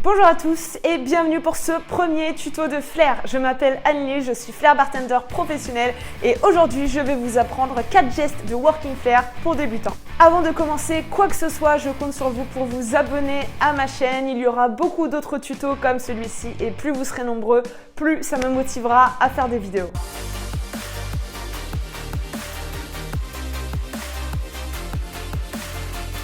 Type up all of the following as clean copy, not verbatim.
Bonjour à tous et bienvenue pour ce premier tuto de flair. Je m'appelle Annie, je suis flair bartender professionnel et aujourd'hui je vais vous apprendre 4 gestes de working flair pour débutants. Avant de commencer quoi que ce soit, je compte sur vous pour vous abonner à ma chaîne. Il y aura beaucoup d'autres tutos comme celui-ci et plus vous serez nombreux, plus ça me motivera à faire des vidéos.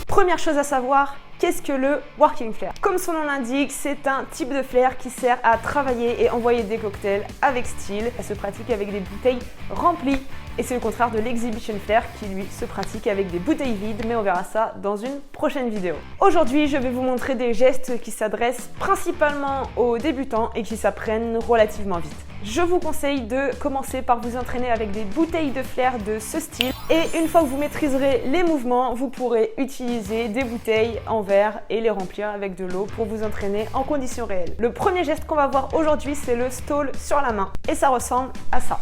Première chose à savoir, qu'est-ce que le working flair? Comme son nom l'indique, c'est un type de flair qui sert à travailler et envoyer des cocktails avec style. Elle se pratique avec des bouteilles remplies et c'est le contraire de l'exhibition flair qui lui se pratique avec des bouteilles vides, mais on verra ça dans une prochaine vidéo. Aujourd'hui, je vais vous montrer des gestes qui s'adressent principalement aux débutants et qui s'apprennent relativement vite. Je vous conseille de commencer par vous entraîner avec des bouteilles de flair de ce style et une fois que vous maîtriserez les mouvements, vous pourrez utiliser des bouteilles en verre et les remplir avec de l'eau pour vous entraîner en conditions réelles. Le premier geste qu'on va voir aujourd'hui, c'est le stall sur la main et ça ressemble à ça.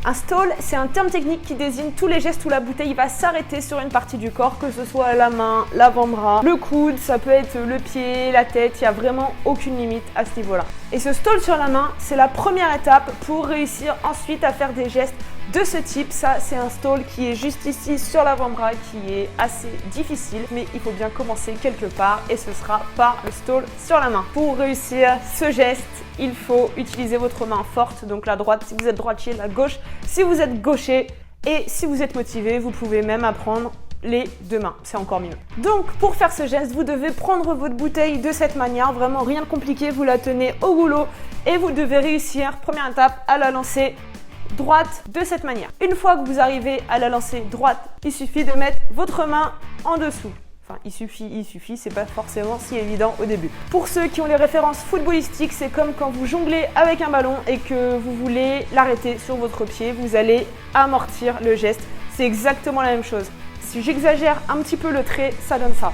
Un stall, c'est un terme technique qui désigne tous les gestes où la bouteille va s'arrêter sur une partie du corps, que ce soit la main, l'avant-bras, le coude, ça peut être le pied, la tête, il n'y a vraiment aucune limite à ce niveau-là. Et ce stall sur la main, c'est la première étape pour réussir ensuite à faire des gestes de ce type. Ça, c'est un stall qui est juste ici sur l'avant-bras, qui est assez difficile, mais il faut bien commencer quelque part et ce sera par le stall sur la main. Pour réussir ce geste, il faut utiliser votre main forte, donc la droite si vous êtes droitier, la gauche si vous êtes gaucher et si vous êtes motivé, vous pouvez même apprendre les deux mains, c'est encore mieux. Donc pour faire ce geste, vous devez prendre votre bouteille de cette manière, vraiment rien de compliqué, vous la tenez au goulot et vous devez réussir, première étape, à la lancer droite de cette manière. Une fois que vous arrivez à la lancer droite, il suffit de mettre votre main en dessous. Enfin, il suffit, c'est pas forcément si évident au début. Pour ceux qui ont les références footballistiques, c'est comme quand vous jonglez avec un ballon et que vous voulez l'arrêter sur votre pied, vous allez amortir le geste. C'est exactement la même chose. Si j'exagère un petit peu le trait, ça donne ça.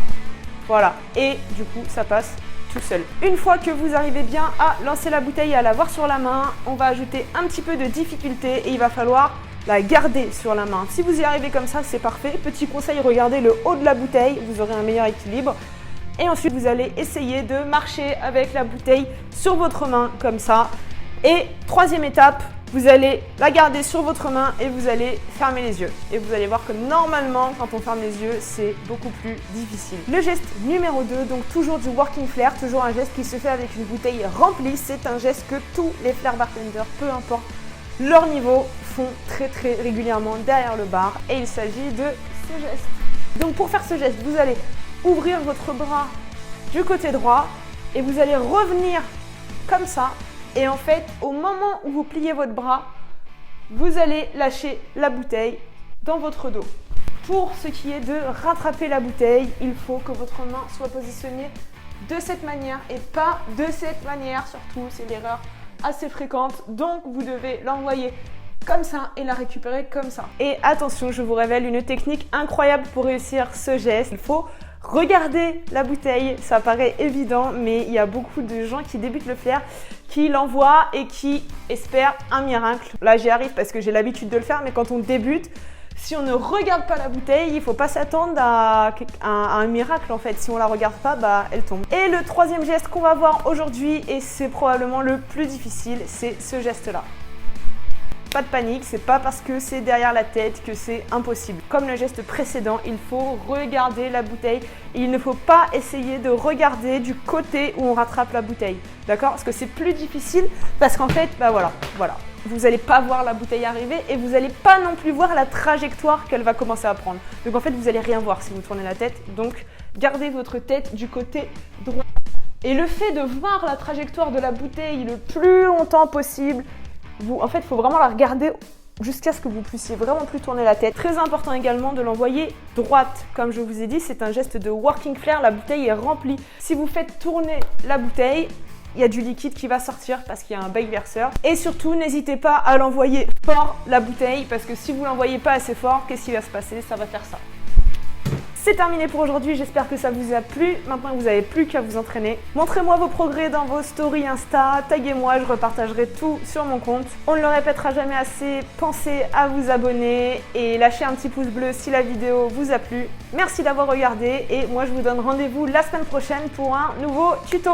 Voilà, et du coup, ça passe tout seul. Une fois que vous arrivez bien à lancer la bouteille et à l'avoir sur la main, on va ajouter un petit peu de difficulté et il va falloir la garder sur la main. Si vous y arrivez comme ça, c'est parfait. Petit conseil, regardez le haut de la bouteille, vous aurez un meilleur équilibre. Et ensuite, vous allez essayer de marcher avec la bouteille sur votre main comme ça. Et troisième étape, vous allez la garder sur votre main et vous allez fermer les yeux. Et vous allez voir que normalement, quand on ferme les yeux, c'est beaucoup plus difficile. Le geste numéro 2, donc toujours du working flair, toujours un geste qui se fait avec une bouteille remplie. C'est un geste que tous les flair bartenders, peu importe leur niveau, font très régulièrement derrière le bar. Et il s'agit de ce geste. Donc pour faire ce geste, vous allez ouvrir votre bras du côté droit et vous allez revenir comme ça. Et en fait, au moment où vous pliez votre bras, vous allez lâcher la bouteille dans votre dos. Pour ce qui est de rattraper la bouteille, il faut que votre main soit positionnée de cette manière et pas de cette manière. Surtout, c'est l'erreur assez fréquente. Donc, vous devez l'envoyer comme ça et la récupérer comme ça. Et attention, je vous révèle une technique incroyable pour réussir ce geste. Il faut regarder la bouteille, ça paraît évident, mais il y a beaucoup de gens qui débutent le flair, qui l'envoient et qui espèrent un miracle. Là, j'y arrive parce que j'ai l'habitude de le faire, mais quand on débute, si on ne regarde pas la bouteille, il ne faut pas s'attendre à un miracle en fait. Si on ne la regarde pas, bah, elle tombe. Et le troisième geste qu'on va voir aujourd'hui, et c'est probablement le plus difficile, c'est ce geste-là. Pas de panique, c'est pas parce que c'est derrière la tête que c'est impossible. Comme le geste précédent, il faut regarder la bouteille. Il ne faut pas essayer de regarder du côté où on rattrape la bouteille. D'accord? Parce que c'est plus difficile parce qu'en fait, bah voilà. Vous n'allez pas voir la bouteille arriver et vous n'allez pas non plus voir la trajectoire qu'elle va commencer à prendre. Donc en fait, vous n'allez rien voir si vous tournez la tête. Donc gardez votre tête du côté droit. Et le fait de voir la trajectoire de la bouteille le plus longtemps possible, en fait, il faut vraiment la regarder jusqu'à ce que vous puissiez vraiment plus tourner la tête. Très important également de l'envoyer droite. Comme je vous ai dit, c'est un geste de working flair, la bouteille est remplie. Si vous faites tourner la bouteille, il y a du liquide qui va sortir parce qu'il y a un bec verseur. Et surtout, n'hésitez pas à l'envoyer fort la bouteille parce que si vous l'envoyez pas assez fort, qu'est-ce qui va se passer? Ça va faire ça. C'est terminé pour aujourd'hui, j'espère que ça vous a plu. Maintenant vous n'avez plus qu'à vous entraîner. Montrez-moi vos progrès dans vos stories Insta, taguez-moi, je repartagerai tout sur mon compte. On ne le répétera jamais assez, pensez à vous abonner et lâchez un petit pouce bleu si la vidéo vous a plu. Merci d'avoir regardé et moi je vous donne rendez-vous la semaine prochaine pour un nouveau tuto.